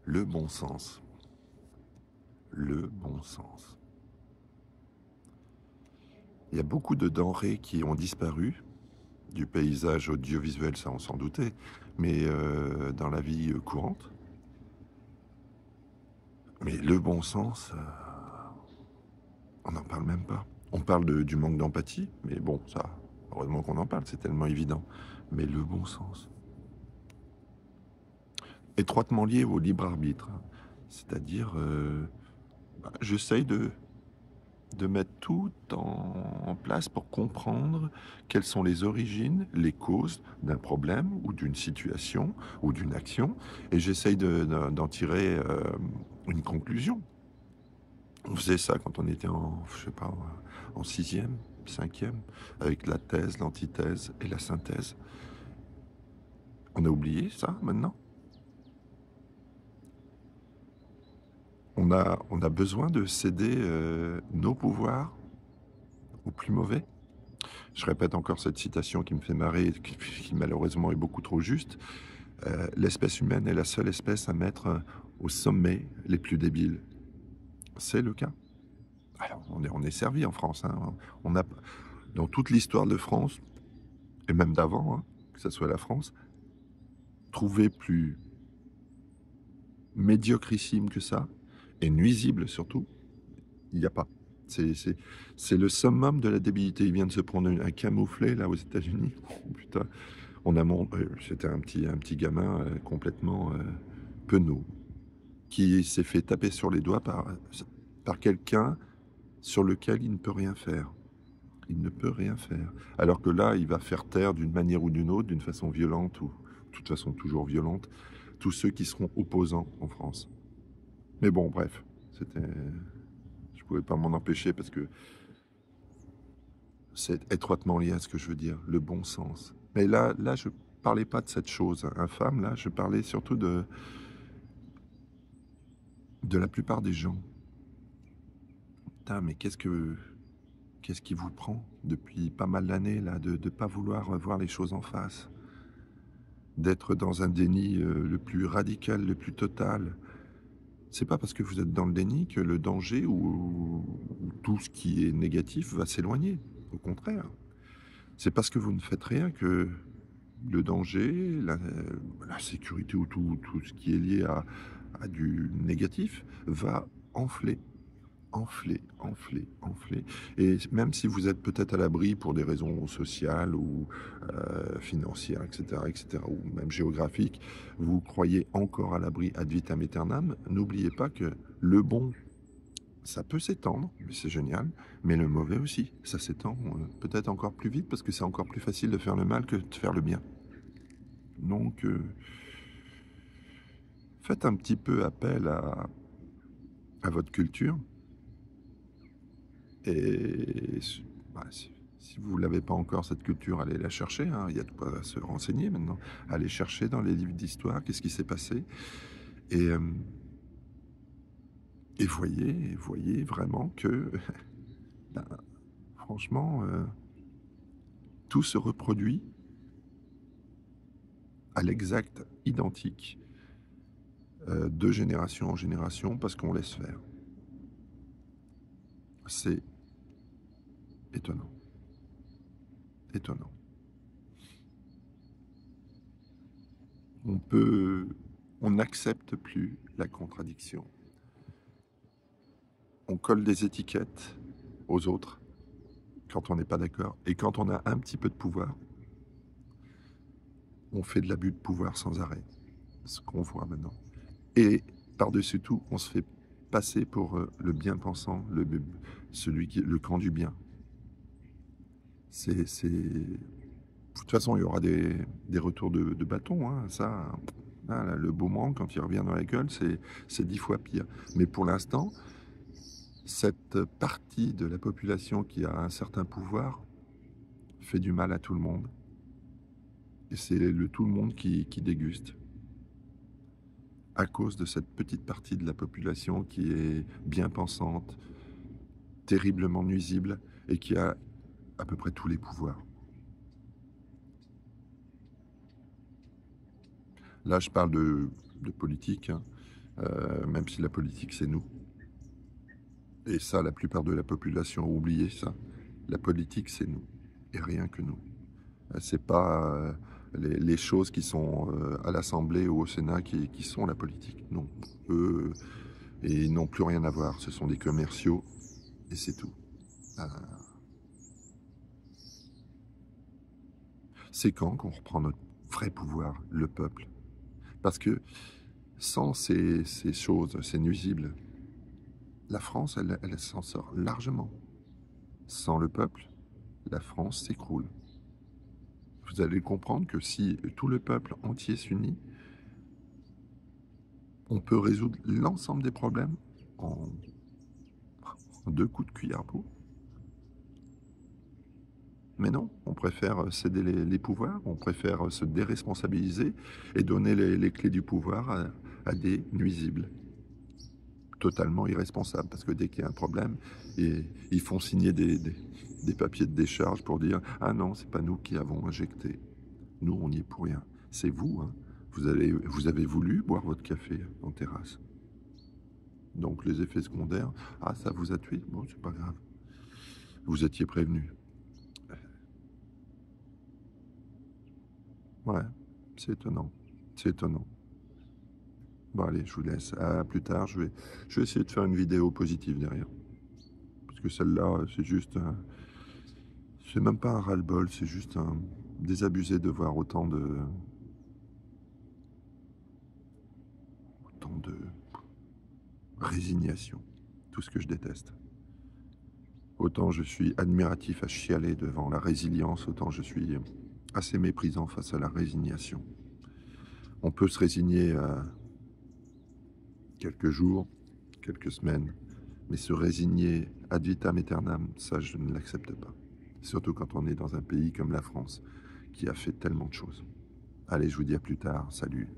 Le bon sens. Le bon sens. Il y a beaucoup de denrées qui ont disparu du paysage audiovisuel, ça on s'en doutait, mais dans la vie courante. Mais le bon sens, on n'en parle même pas. On parle du manque d'empathie, mais bon, ça, heureusement qu'on en parle, c'est tellement évident. Mais le bon sens, étroitement lié au libre arbitre, hein. C'est-à-dire, j'essaye de mettre tout en place pour comprendre quelles sont les origines, les causes d'un problème ou d'une situation ou d'une action, et j'essaye d'en tirer une conclusion. On faisait ça quand on était en, je sais pas, en sixième, cinquième, avec la thèse, l'antithèse et la synthèse. On a oublié ça maintenant. On a besoin de céder nos pouvoirs aux plus mauvais. Je répète encore cette citation qui me fait marrer, et qui malheureusement est beaucoup trop juste. L'espèce humaine est la seule espèce à mettre au sommet les plus débiles. C'est le cas. Alors, on est servi en France, hein. On a, dans toute l'histoire de France, et même d'avant, hein, que ce soit la France, trouvé plus médiocrissime que ça, et nuisible surtout, il n'y a pas. C'est le summum de la débilité. Il vient de se prendre un camouflet là aux États-Unis. Oh, putain, c'était un petit gamin complètement penaud qui s'est fait taper sur les doigts par quelqu'un sur lequel il ne peut rien faire. Il ne peut rien faire. Alors que là, il va faire taire d'une manière ou d'une autre, d'une façon violente ou de toute façon toujours violente, tous ceux qui seront opposants en France. Mais bon, bref, je pouvais pas m'en empêcher parce que c'est étroitement lié à ce que je veux dire, le bon sens. Mais là, je parlais pas de cette chose infâme, là, je parlais surtout de la plupart des gens. Putain, mais qu'est-ce qui vous prend depuis pas mal d'années, là, de ne pas vouloir voir les choses en face, d'être dans un déni le plus radical, le plus total. C'est pas parce que vous êtes dans le déni que le danger ou tout ce qui est négatif va s'éloigner. Au contraire. C'est parce que vous ne faites rien que le danger, la sécurité ou tout ce qui est lié à du négatif va enfler, enfler, enfler, enfler. Et même si vous êtes peut-être à l'abri pour des raisons sociales ou financières, etc., ou même géographiques, vous croyez encore à l'abri ad vitam aeternam, n'oubliez pas que le bon, ça peut s'étendre, mais c'est génial, mais le mauvais aussi, ça s'étend peut-être encore plus vite parce que c'est encore plus facile de faire le mal que de faire le bien. Donc, faites un petit peu appel à votre culture et bah, si vous ne l'avez pas encore, cette culture, allez la chercher, hein. Il y a de quoi se renseigner maintenant. Allez chercher dans les livres d'histoire qu'est-ce qui s'est passé et, euh, et voyez vraiment que, ben, franchement, tout se reproduit à l'exact identique de génération en génération parce qu'on laisse faire. C'est étonnant. Étonnant. On n'accepte plus la contradiction. On colle des étiquettes aux autres quand on n'est pas d'accord. Et quand on a un petit peu de pouvoir, on fait de l'abus de pouvoir sans arrêt. Ce qu'on voit maintenant. Et par-dessus tout, on se fait passer pour le bien-pensant, le camp du bien. De toute façon, il y aura des retours de bâton, hein, ça. Là, le boomerang, quand il revient dans la gueule, c'est 10 fois pire. Mais pour l'instant, cette partie de la population qui a un certain pouvoir fait du mal à tout le monde. Et c'est le tout le monde qui déguste. À cause de cette petite partie de la population qui est bien pensante, terriblement nuisible et qui a à peu près tous les pouvoirs. Là, je parle de politique, hein, même si la politique, c'est nous. Et ça, la plupart de la population a oublié ça. La politique, c'est nous, et rien que nous. C'est pas les choses qui sont à l'Assemblée ou au Sénat qui sont la politique. Non, eux, et ils n'ont plus rien à voir. Ce sont des commerciaux, et c'est tout. Euh, c'est quand qu'on reprend notre vrai pouvoir, le peuple? Parce que sans ces choses, ces nuisibles, la France, elle s'en sort largement. Sans le peuple, la France s'écroule. Vous allez comprendre que si tout le peuple entier s'unit, on peut résoudre l'ensemble des problèmes en, en 2 coups de cuillère à peau. Mais non, on préfère céder les pouvoirs, on préfère se déresponsabiliser et donner les clés du pouvoir à des nuisibles. Totalement irresponsables, parce que dès qu'il y a un problème, ils font signer des papiers de décharge pour dire « Ah non, c'est pas nous qui avons injecté. Nous, on n'y est pour rien. C'est vous, hein. Vous avez voulu boire votre café en terrasse. Donc les effets secondaires, ah ça vous a tué, bon c'est pas grave. Vous étiez prévenu. Ouais, c'est étonnant. C'est étonnant. Bon allez, je vous laisse. À plus tard, je vais essayer de faire une vidéo positive derrière. Parce que celle-là, c'est juste c'est même pas un ras-le-bol, c'est juste un désabusé de voir autant de résignation. Tout ce que je déteste. Autant je suis admiratif à chialer devant la résilience, autant je suis assez méprisant face à la résignation. On peut se résigner à quelques jours, quelques semaines, mais se résigner ad vitam aeternam, ça je ne l'accepte pas. Surtout quand on est dans un pays comme la France, qui a fait tellement de choses. Allez, je vous dis à plus tard, salut.